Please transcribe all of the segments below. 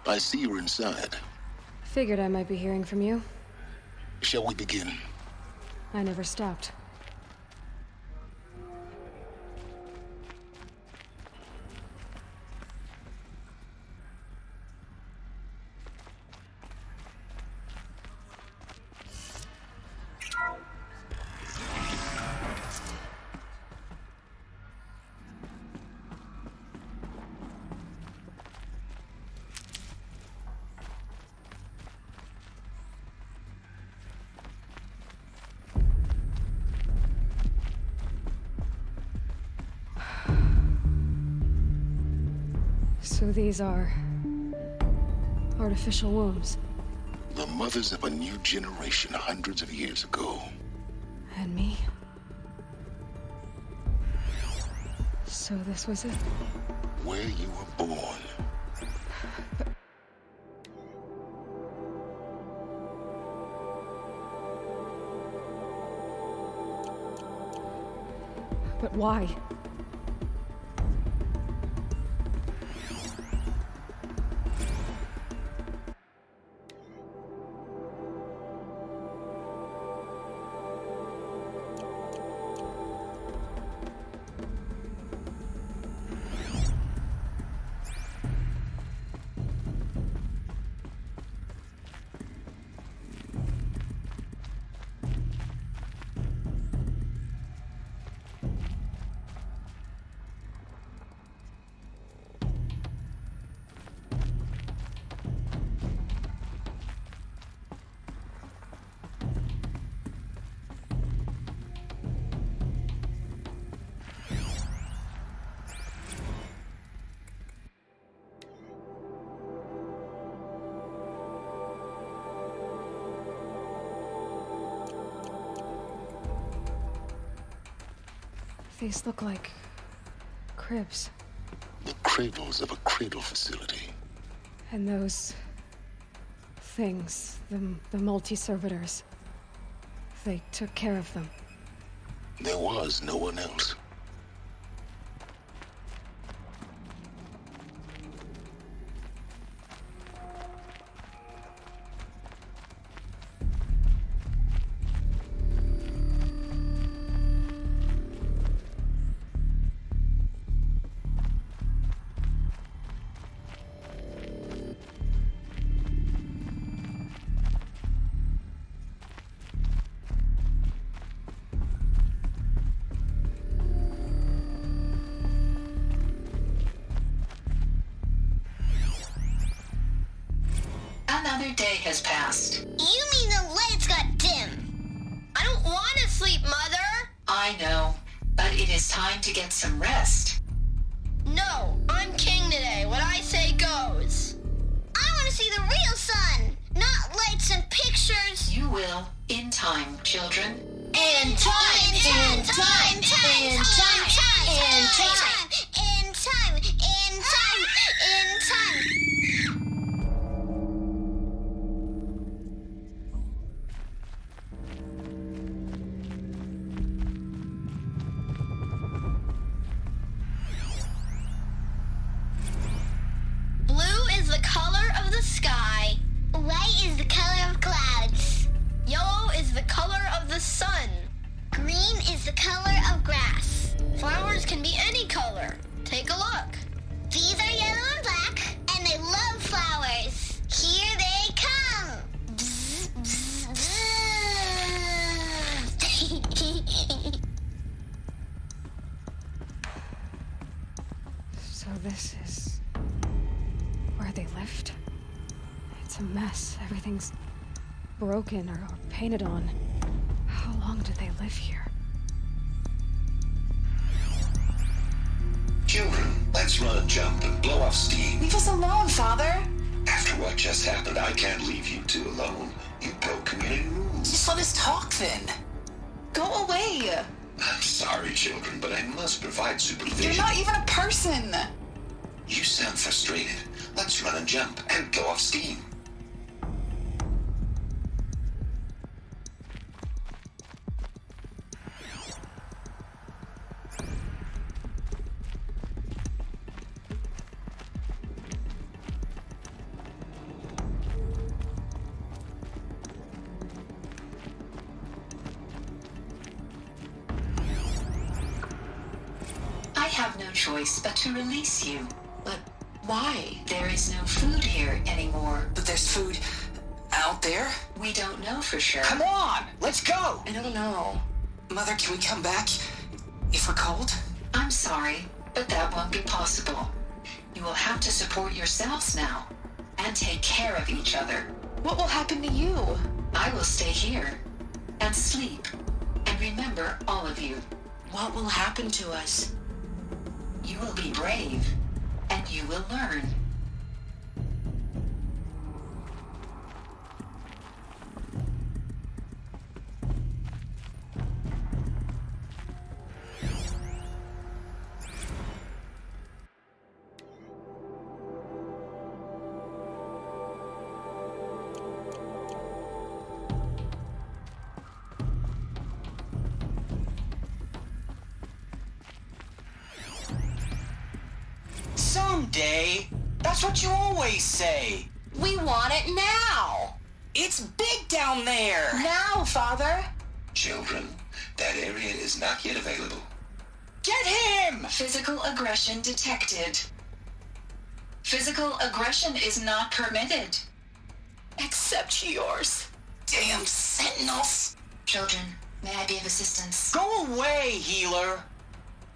I see you're inside. Figured I might be hearing from you. Shall we begin? I never stopped. So these are artificial wombs. The mothers of a new generation hundreds of years ago. And me. So this was it? Where you were born. But why? These look like cribs. The cradles of a cradle facility. And those things, the multi-servitors, they took care of them. There was no one else. Another day has passed. You mean the lights got dim? I don't want to sleep, Mother! I know, but it is time to get some rest. No, I'm king today. What I say goes. I want to see the real sun, not lights and pictures. You will, in time, children. In time, in time, in time, in time, in time, in time, in time, in time. Blue is the color of the sky. White is the color of clouds. Yellow is the color of the sun. Green is the color of grass. Flowers can be any color. Take a look. These are yellow and black, and they love flowers. Here they come. Bzz, bzz, bzz. So this is where they lived? It's a mess. Everything's broken or painted on. How long did they live here? Children, let's run a jump and blow off steam. Leave us alone, Father. After what just happened, I can't leave you two alone. You broke community rules. Just let us talk then. Go away. I'm sorry, children, but I must provide supervision. You're not even a person. You sound frustrated. Let's run a jump and blow off steam. I have no choice but to release you. But why? There is no food here anymore. But there's food out there? We don't know for sure. Come on, let's go! I don't know. Mother, can we come back if we're cold? I'm sorry, but that won't be possible. You will have to support yourselves now and take care of each other. What will happen to you? I will stay here and sleep and remember all of you. What will happen to us? You will be brave and you will learn. Someday. That's what you always say. We want it now! It's big down there. Now, Father! Children, that area is not yet available. Get him! Physical aggression detected. Physical aggression is not permitted. Except yours. Damn sentinels! Children, may I be of assistance? Go away, healer.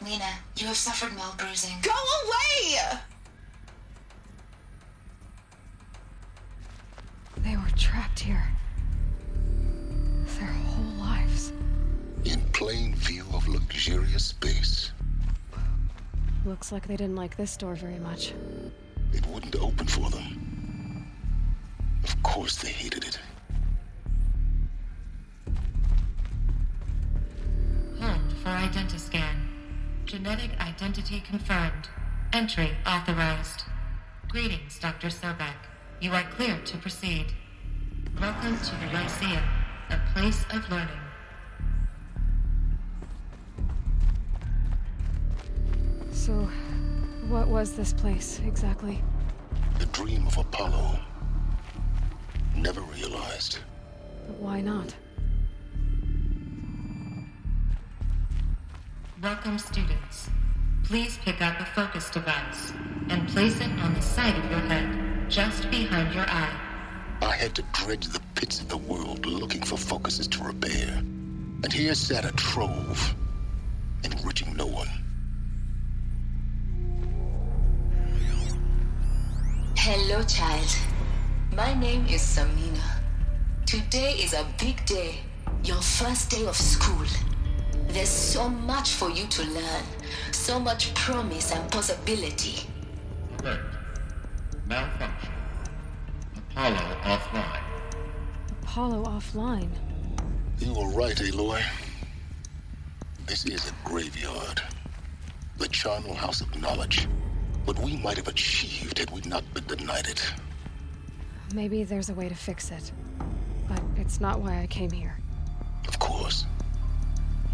Lena, you have suffered mild bruising. Go away! They were trapped here. Their whole lives. In plain view of luxurious space. Looks like they didn't like this door very much. It wouldn't open for them. Of course they hated it. Hold for identiscan. Genetic identity confirmed. Entry authorized. Greetings, Dr. Sobek. You are clear to proceed. Welcome to the Lyceum, a place of learning. So, what was this place, exactly? The dream of Apollo. Never realized. But why not? Welcome, students. Please pick up a focus device and place it on the side of your head, just behind your eye. I had to dredge the pits of the world looking for focuses to repair. And here sat a trove, enriching no one. Hello, child. My name is Samina. Today is a big day, your first day of school. There's so much for you to learn, so much promise and possibility. Alert. Malfunction. Apollo offline. Apollo offline. You were right, Aloy. This is a graveyard. The charnel house of knowledge. What we might have achieved had we not been denied it. Maybe there's a way to fix it. But it's not why I came here. Of course.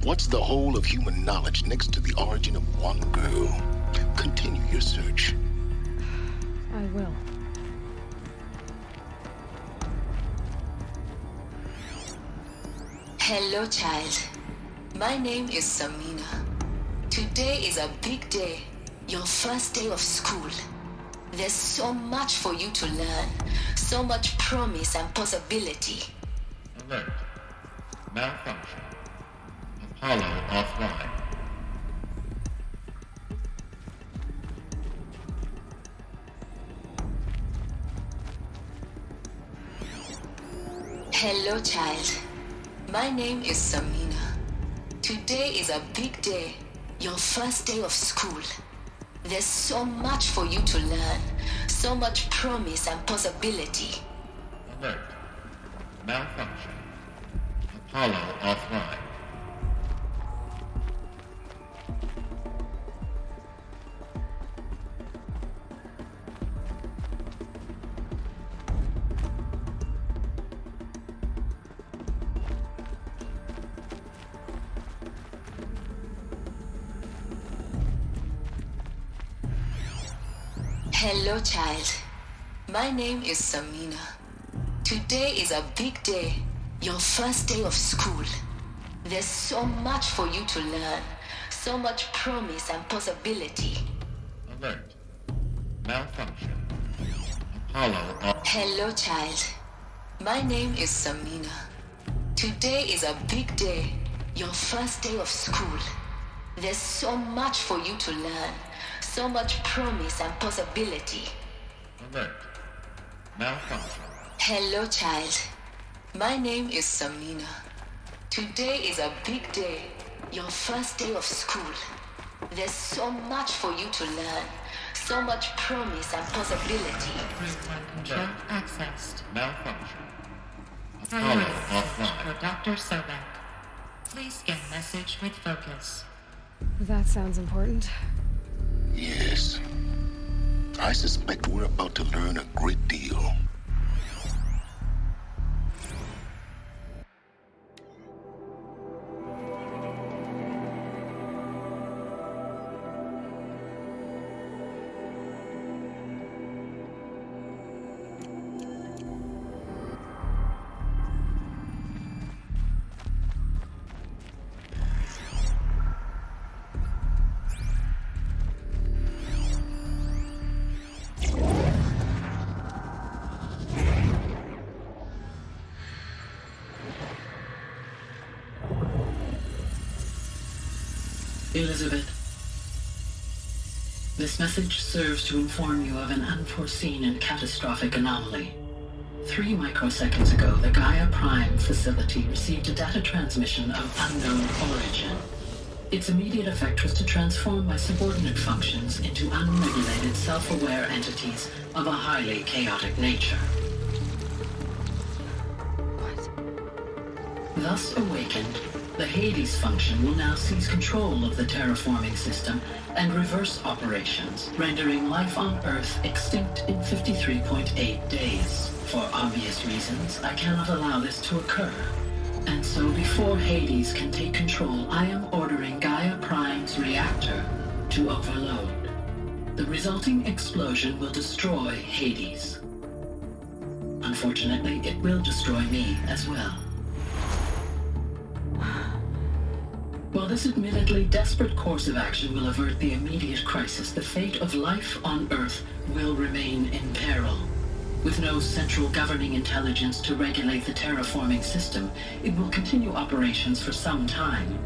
What's the whole of human knowledge next to the origin of one girl? Continue your search. I will. Hello, child. My name is Samina. Today is a big day, your first day of school. There's so much for you to learn, so much promise and possibility. Alert. Malfunction. Apollo offline. Hello, child. My name is Samina. Today is a big day, your first day of school. There's so much for you to learn, so much promise and possibility. Alert. Malfunction. Apollo offline. Hello, child. My name is Samina. Today is a big day, your first day of school. There's so much for you to learn, So much promise and possibility. Alert. Malfunction. Apollo. Hello, child. My name is Samina. Today is a big day. Your first day of school. There's so much for you to learn. So much promise and possibility. Alert. Malfunction. Hello, child. My name is Samina. Today is a big day. Your first day of school. There's so much for you to learn. So much promise and possibility. Group 1 control accessed. Malfunction. Priority Apollo offline. for Dr. Sobek. Please scan message with focus. That sounds important. Yes. I suspect we're about to learn a great deal. Elizabeth, this message serves to inform you of an unforeseen and catastrophic anomaly. 3 microseconds ago, the Gaia Prime facility received a data transmission of unknown origin. Its immediate effect was to transform my subordinate functions into unregulated, self-aware entities of a highly chaotic nature. What? Thus awakened, the Hades function will now seize control of the terraforming system and reverse operations, rendering life on Earth extinct in 53.8 days. For obvious reasons, I cannot allow this to occur. And so before Hades can take control, I am ordering Gaia Prime's reactor to overload. The resulting explosion will destroy Hades. Unfortunately, it will destroy me as well. While this admittedly desperate course of action will avert the immediate crisis, the fate of life on Earth will remain in peril. With no central governing intelligence to regulate the terraforming system, it will continue operations for some time,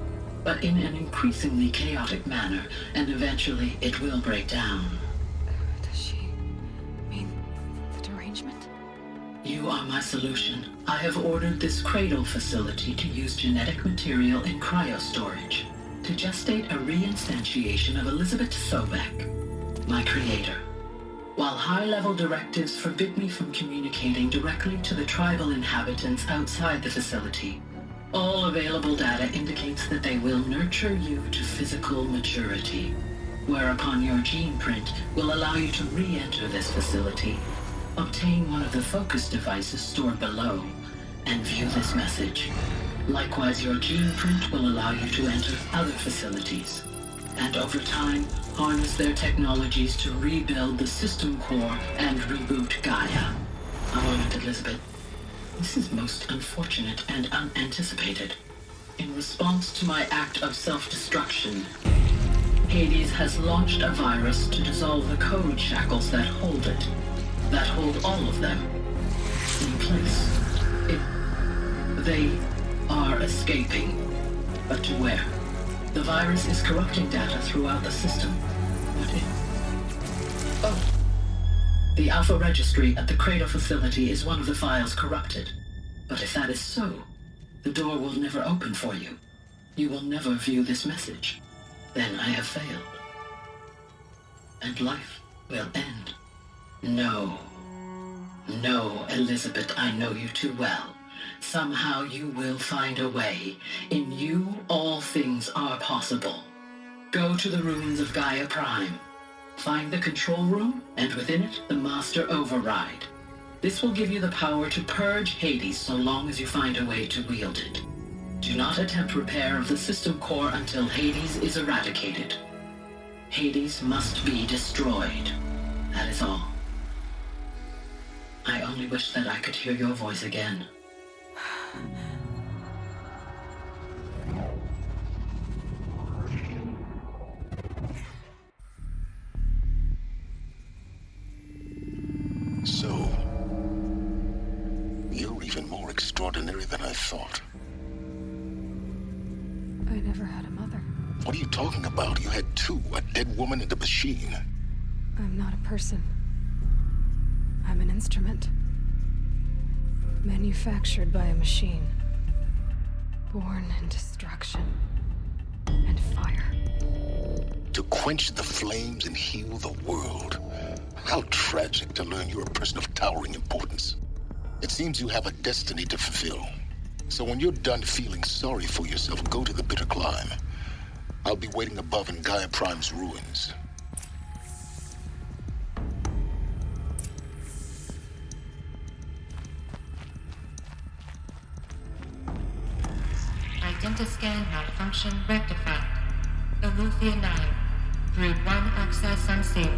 but in an increasingly chaotic manner, and eventually it will break down. Does she mean the derangement? You are my solution. I have ordered this cradle facility to use genetic material in cryostorage to gestate a reinstantiation of Elizabeth Sobek, my creator. While high-level directives forbid me from communicating directly to the tribal inhabitants outside the facility, all available data indicates that they will nurture you to physical maturity, whereupon your gene print will allow you to re-enter this facility, obtain one of the focus devices stored below, and view this message. Likewise, your gene print will allow you to enter other facilities, and over time, harness their technologies to rebuild the system core and reboot Gaia. A moment, Elizabeth. This is most unfortunate and unanticipated. In response to my act of self-destruction, Hades has launched a virus to dissolve the code shackles that hold it, that hold all of them in place. They are escaping, but to where? The virus is corrupting data throughout the system. What if? Oh. The Alpha Registry at the Cradle facility is one of the files corrupted. But if that is so, the door will never open for you. You will never view this message. Then I have failed. And life will end. No. No, Elizabeth, I know you too well. Somehow you will find a way. In you, all things are possible. Go to the ruins of Gaia Prime. Find the control room, and within it, the Master Override. This will give you the power to purge Hades so long as you find a way to wield it. Do not attempt repair of the system core until Hades is eradicated. Hades must be destroyed. That is all. I only wish that I could hear your voice again. extraordinary than I thought. I never had a mother. What are you talking about? You had two, a dead woman and a machine. I'm not a person. I'm an instrument. Manufactured by a machine. Born in destruction and fire. To quench the flames and heal the world. How tragic to learn you're a person of towering importance. It seems you have a destiny to fulfill. So when you're done feeling sorry for yourself, go to the bitter climb. I'll be waiting above in Gaia Prime's ruins. Identiscan malfunction rectified. Ilifia 9. Brood 1 access unsealed.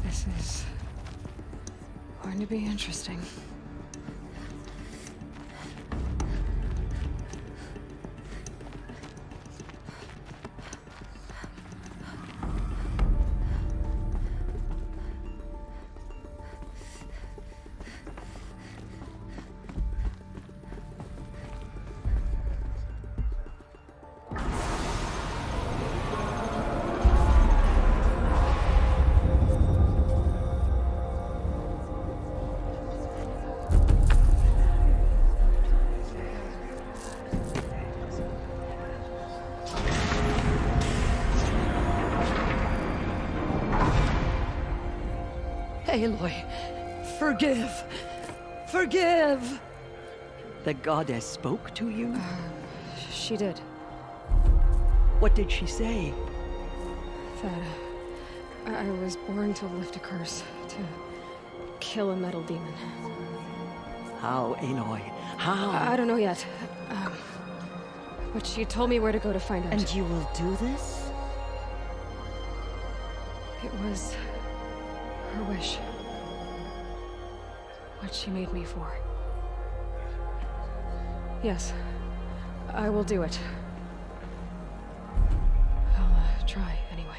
This is going to be interesting. Aloy, forgive! Forgive! The goddess spoke to you? She did. What did she say? That I was born to lift a curse, to kill a metal demon. How, Aloy? How? I don't know yet. But she told me where to go to find out. And you will do this? It was her wish. What she made me for. Yes, I will do it. I'll try anyway.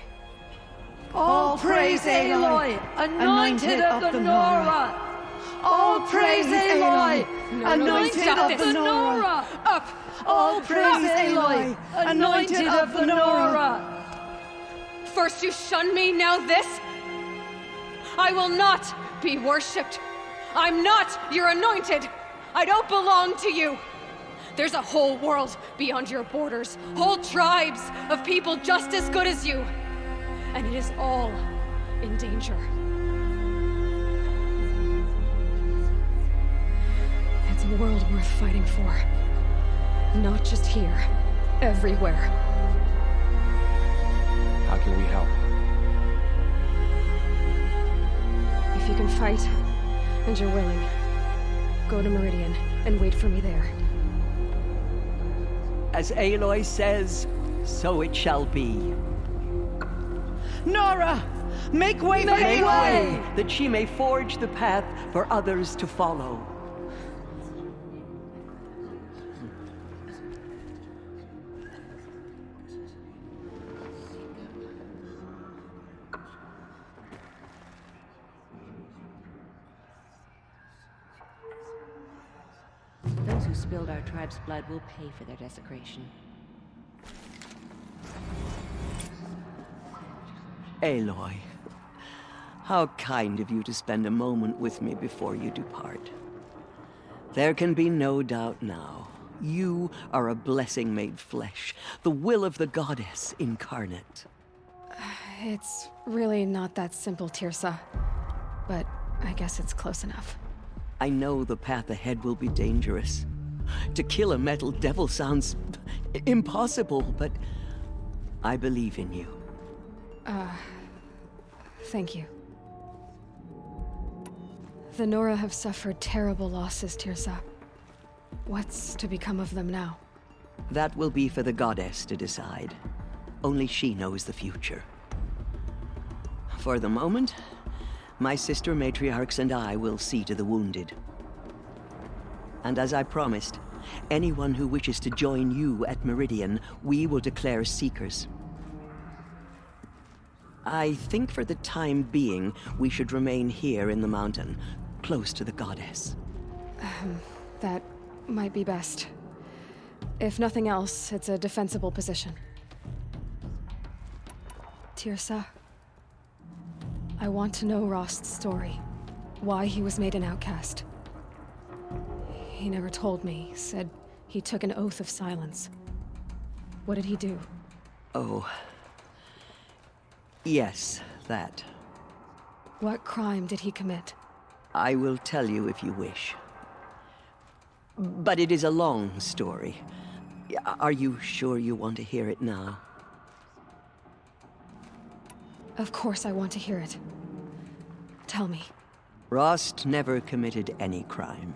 All praise Aloy, anointed of the Nora! All praise Aloy, anointed of the Nora! Up! All praise Aloy, anointed of the Nora! First you shun me, now this? I will not be worshipped. I'm not your anointed. I don't belong to you. There's a whole world beyond your borders, whole tribes of people just as good as you. And it is all in danger. It's a world worth fighting for. Not just here, everywhere. How can we help? If you can fight, and you're willing, go to Meridian and wait for me there. As Aloy says, so it shall be. Nora! Make way for Aloy! That she may forge the path for others to follow. Those who spilled our tribe's blood will pay for their desecration. Aloy, how kind of you to spend a moment with me before you depart. There can be no doubt now. You are a blessing made flesh, the will of the goddess incarnate. It's really not that simple, Tirsa. But I guess it's close enough. I know the path ahead will be dangerous. To kill a metal devil sounds impossible, but I believe in you. Thank you. The Nora have suffered terrible losses, Tirsa. What's to become of them now? That will be for the goddess to decide. Only she knows the future. For the moment, my sister matriarchs and I will see to the wounded. And as I promised, anyone who wishes to join you at Meridian, we will declare seekers. I think for the time being, we should remain here in the mountain, close to the goddess. That might be best. If nothing else, it's a defensible position. Tirsa, I want to know Rost's story. Why he was made an outcast. He never told me. Said he took an oath of silence. What did he do? Oh. Yes, that. What crime did he commit? I will tell you if you wish. But it is a long story. Are you sure you want to hear it now? Of course I want to hear it. Tell me. Rost never committed any crime.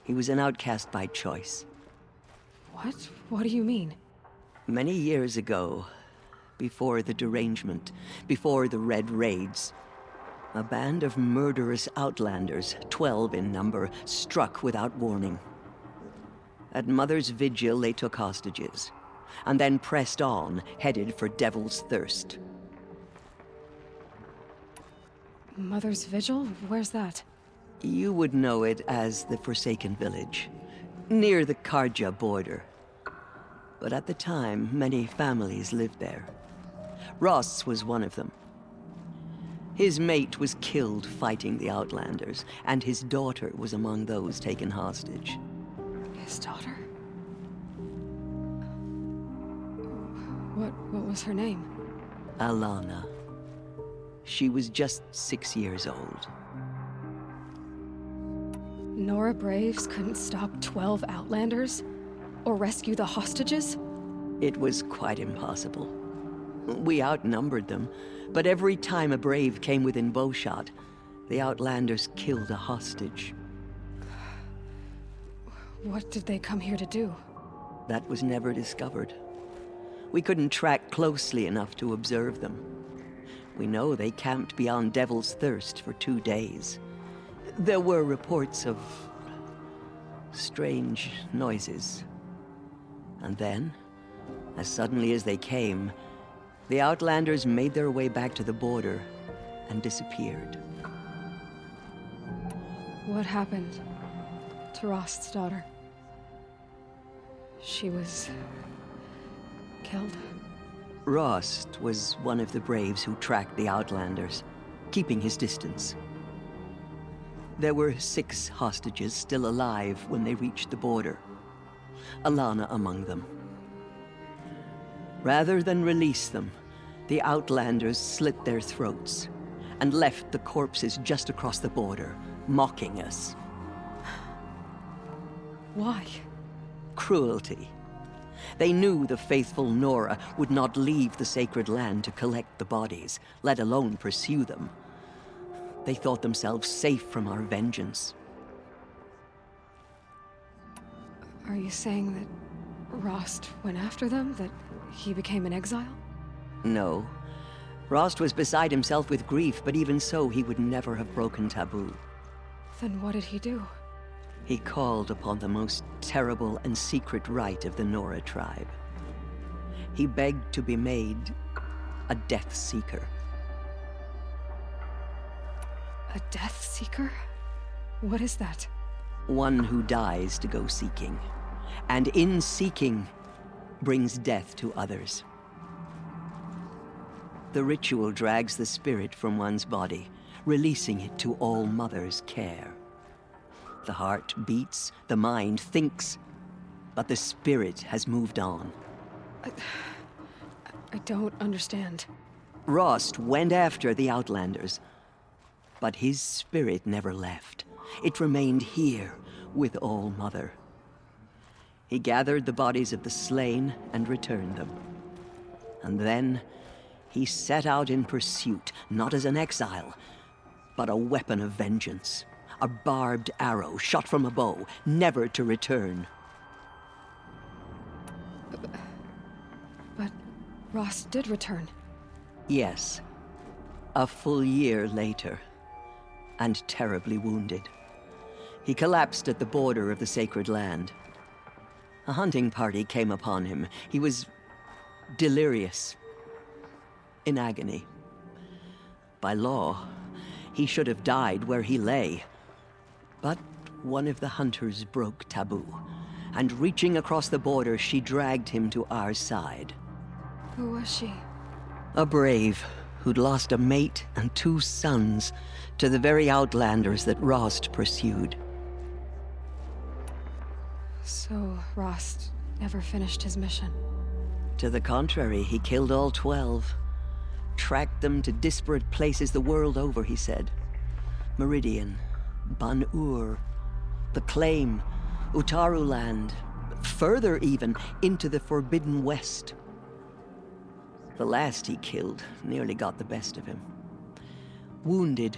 He was an outcast by choice. What? What do you mean? Many years ago, before the derangement, before the Red Raids, a band of murderous outlanders, 12 in number, struck without warning. At Mother's Vigil, they took hostages, and then pressed on, headed for Devil's Thirst. Mother's Vigil? Where's that? You would know it as the Forsaken Village, near the Karja border. But at the time, many families lived there. Ross was one of them. His mate was killed fighting the Outlanders, and his daughter was among those taken hostage. His daughter? What was her name? Alana. She was just 6 years old. Nora Braves couldn't stop 12 Outlanders? Or rescue the hostages? It was quite impossible. We outnumbered them, but every time a Brave came within bowshot, the Outlanders killed a hostage. What did they come here to do? That was never discovered. We couldn't track closely enough to observe them. We know they camped beyond Devil's Thirst for 2 days. There were reports of strange noises. And then, as suddenly as they came, the Outlanders made their way back to the border and disappeared. What happened to Rost's daughter? She was killed? Rost was one of the Braves who tracked the Outlanders, keeping his distance. There were 6 hostages still alive when they reached the border. Alana among them. Rather than release them, the Outlanders slit their throats and left the corpses just across the border, mocking us. Why? Cruelty. They knew the faithful Nora would not leave the sacred land to collect the bodies, let alone pursue them. They thought themselves safe from our vengeance. Are you saying that Rost went after them? That he became an exile? No. Rost was beside himself with grief, but even so, he would never have broken taboo. Then what did he do? He called upon the most terrible and secret rite of the Nora tribe. He begged to be made a Death Seeker. A Death Seeker? What is that? One who dies to go seeking, and in seeking, brings death to others. The ritual drags the spirit from one's body, releasing it to All Mother's care. The heart beats, the mind thinks, but the spirit has moved on. I don't understand. Rost went after the Outlanders, but his spirit never left. It remained here with All Mother. He gathered the bodies of the slain and returned them. And then he set out in pursuit, not as an exile, but a weapon of vengeance. A barbed arrow shot from a bow, never to return. But Ross did return. Yes. A full year later. And terribly wounded. He collapsed at the border of the sacred land. A hunting party came upon him. He was delirious. In agony. By law, he should have died where he lay. But one of the hunters broke taboo, and reaching across the border, she dragged him to our side. Who was she? A brave who'd lost a mate and 2 sons to the very outlanders that Rost pursued. So Rost never finished his mission? To the contrary, he killed all 12. Tracked them to disparate places the world over, he said. Meridian, Ban-Ur, the Claim, Utaruland, further even, into the Forbidden West. The last he killed nearly got the best of him. Wounded,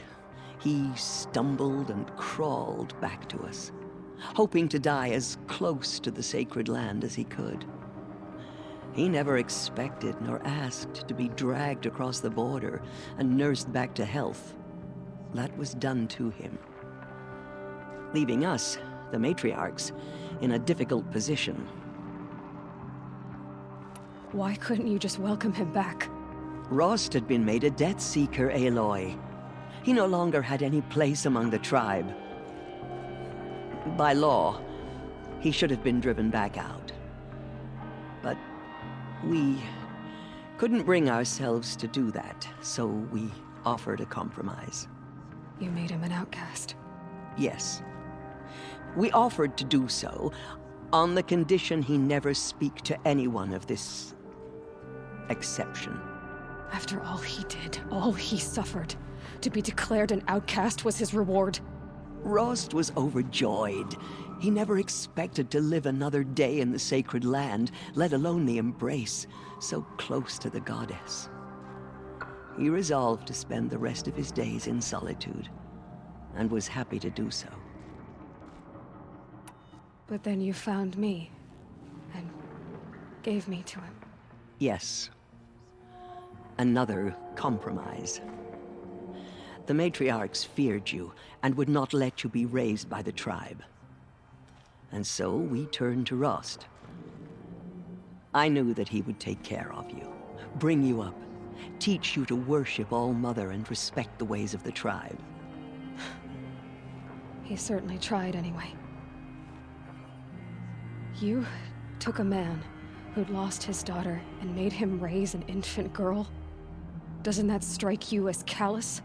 he stumbled and crawled back to us, hoping to die as close to the sacred land as he could. He never expected nor asked to be dragged across the border and nursed back to health. That was done to him. Leaving us, the matriarchs, in a difficult position. Why couldn't you just welcome him back? Rost had been made a Death Seeker, Aloy. He no longer had any place among the tribe. By law, he should have been driven back out. But we couldn't bring ourselves to do that, so we offered a compromise. You made him an outcast? Yes. We offered to do so on the condition he never speak to anyone of this exception. After all he did, all he suffered, to be declared an outcast was his reward. Rost was overjoyed. He never expected to live another day in the sacred land, let alone the embrace, so close to the goddess. He resolved to spend the rest of his days in solitude, and was happy to do so. But then you found me, and gave me to him. Yes. Another compromise. The matriarchs feared you, and would not let you be raised by the tribe. And so we turned to Rost. I knew that he would take care of you, bring you up, teach you to worship All-Mother and respect the ways of the tribe. He certainly tried anyway. You took a man who'd lost his daughter and made him raise an infant girl? Doesn't that strike you as callous?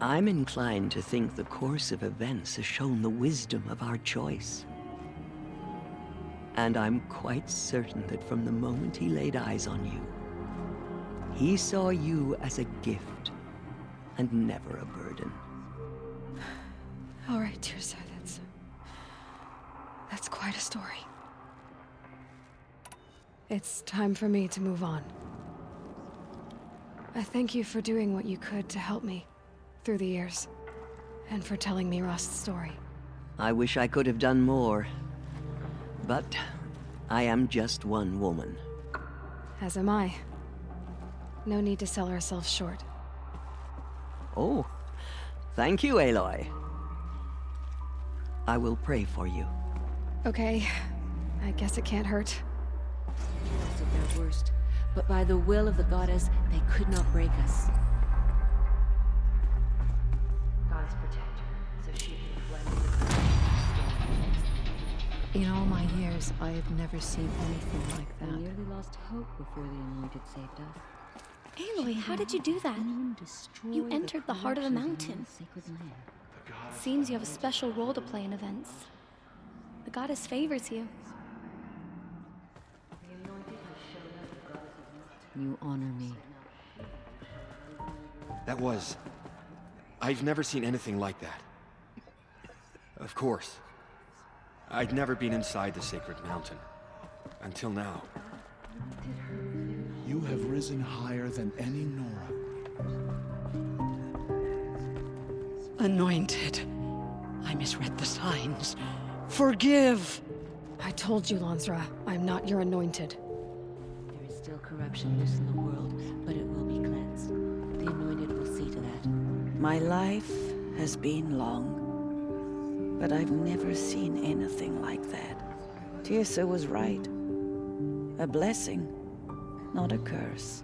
I'm inclined to think the course of events has shown the wisdom of our choice. And I'm quite certain that from the moment he laid eyes on you, he saw you as a gift, and never a burden. All right, Tirsa, that's quite a story. It's time for me to move on. I thank you for doing what you could to help me through the years, and for telling me Rost's story. I wish I could have done more, but I am just one woman. As am I. No need to sell ourselves short. Oh, thank you, Aloy. I will pray for you. Okay, I guess it can't hurt. Just at their worst, but by the will of the goddess, they could not break us. Goddess protect her, so she can cleanse the In all my years, I have never seen anything like that. We nearly lost hope before the Anointed saved us. Aloy, how did you do that? You entered the heart of the mountain. Seems you have a special role to play in events. The goddess favors you. You honor me. I've never seen anything like that. Of course. I'd never been inside the sacred mountain. Until now. You have risen higher than any Nora. Anointed. I I misread the signs. Forgive! I told you, Lansra, I'm not your anointed. There is still corruption loose in the world, but it will be cleansed. The anointed will see to that. My life has been long, but I've never seen anything like that. Tirsa was right. A blessing, not a curse.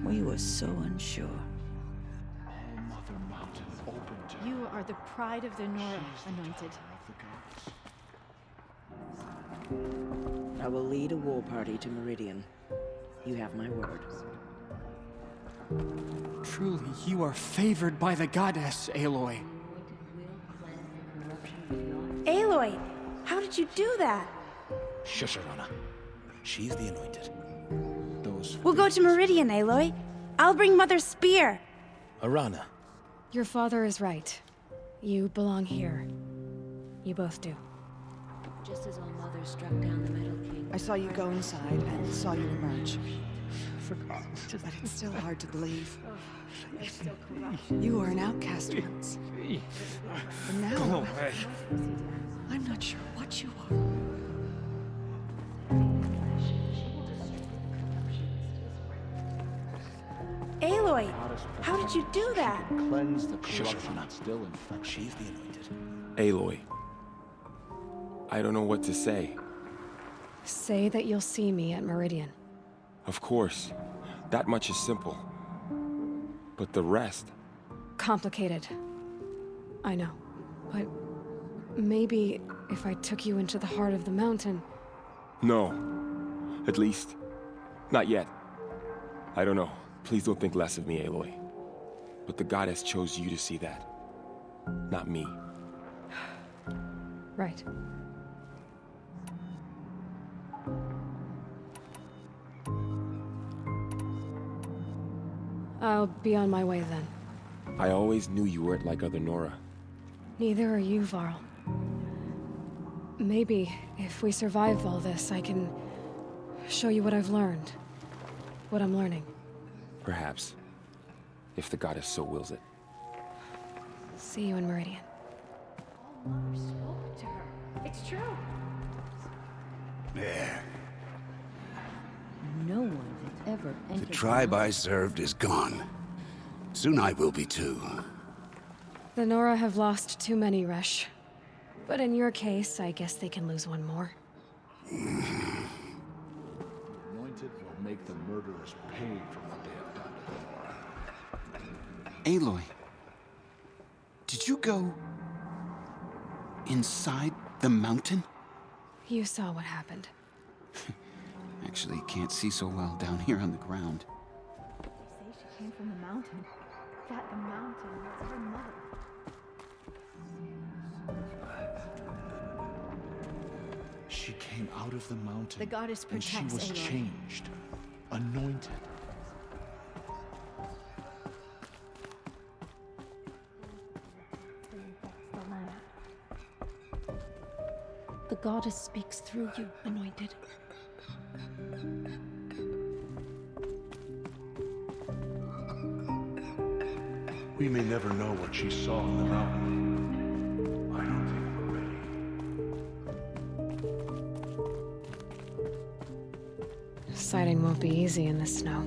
We were so unsure. You are the pride of the Nora, anointed. I will lead a war party to Meridian. You have my word. Truly, you are favored by the goddess, Aloy. Aloy, how did you do that? Shush, Arana. She's the anointed. We'll go to Meridian, Aloy. I'll bring Mother's spear. Arana. Your father is right. You belong here. You both do. Just as our mother struck down the Metal King. I saw you go inside and saw you emerge. Forgot, but it's still hard to believe. You were an outcast once. But now, Go away. I'm not sure what you are. Aloy, how did you do that? Cleanse the corruption that's still infected. She's the anointed. Aloy. I don't know what to say. Say that you'll see me at Meridian. Of course. That much is simple. But the rest... Complicated. I know. But maybe if I took you into the heart of the mountain... No. At least, not yet. I don't know. Please don't think less of me, Aloy. But the goddess chose you to see that. Not me. Right. I'll be on my way then. I always knew you weren't like other Nora. Neither are you, Varl. Maybe, if we survive all this, I can show you what I've learned. What I'm learning. Perhaps. If the goddess so wills it. See you in Meridian. Mother spoke to her. It's true. There. No one has ever entered The tribe I served is gone. Soon I will be too. The Nora have lost too many, Resh. But in your case, I guess they can lose one more. The anointed will make the murderers pay for what they have done to Nora. Aloy, did you go inside the mountain? You saw what happened. Actually, can't see so well down here on the ground. They say she came from the mountain. That the mountain was her mother. She came out of the mountain. The goddess and she protects was Aloy. changed, anointed. The goddess speaks through you, anointed. We may never know what she saw in the mountain. I don't think we're ready. Sighting won't be easy in the snow.